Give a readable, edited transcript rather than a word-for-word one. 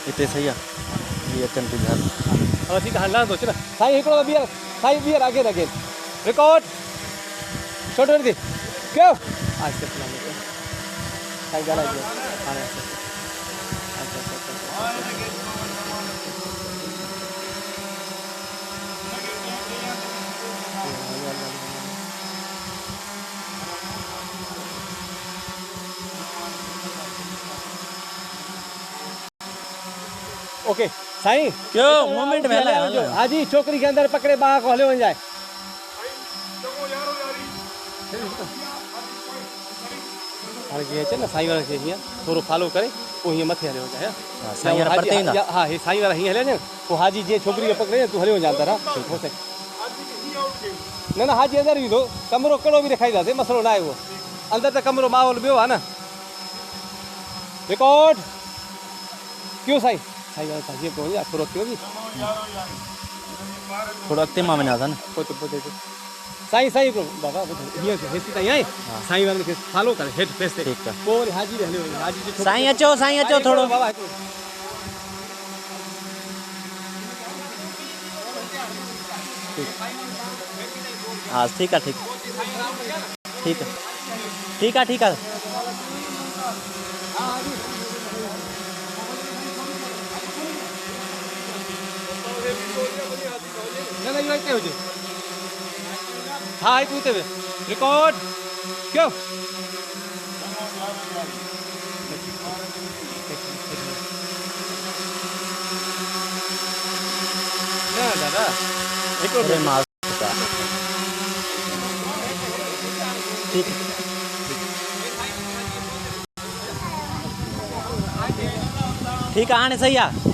हिते सही आहे जी अचनि थी घर हा ठीकु आहे हलणु थो अचे न साईं हिकिड़ो बीहर साईं बीहर अगेन अगेन रिकॉर्ड छोटो थी कयो आहिस्ते साईं ॻाल्हाइजो हाणे ओके साईं क्यों मोमेंट में हलायो हाजी छोकरी के अंदर पकड़े बाह को हले वञ जाए हाणे जीअं अचे न साईं वारा खे हीअं थोरो फॉलो करे पोइ हीअं मथे हले वञे साईं वारा परते ईंदा हा हे साईं वारा हीअं हले वञे पोइ हाजी जीअं छोकिरी खे पकड़े तूं हली वञा अंदरि हा न न हाजी अंदरि ईंदो कमिरो कहिड़ो बि ॾेखारींदासीं मसइलो न आहे उहो अंदरि त कमिरो माहौल ॿियो आहे न रिकॉर्ड क्यों साईं साईं वारा जीअं पोइ वञे थोरो कयो बि थोरो अॻिते मां वञा था न पोइ साईं साईं बाबा हीअं हेसि ताईं आहे साईं वारनि खे फॉलो करे हेठि फेस ते ठीकु आहे पोइ वरी हाजी ॾे हली वञे हाजी जी साईं अचो थोरो बाबा हा ठीकु आहे ठीकु आहे न न इहो हिते हुजे हा हिकु हिते रिकॉर्ड कयो न दादा हिकिड़ो मां ठीकु आहे हाणे सही आहे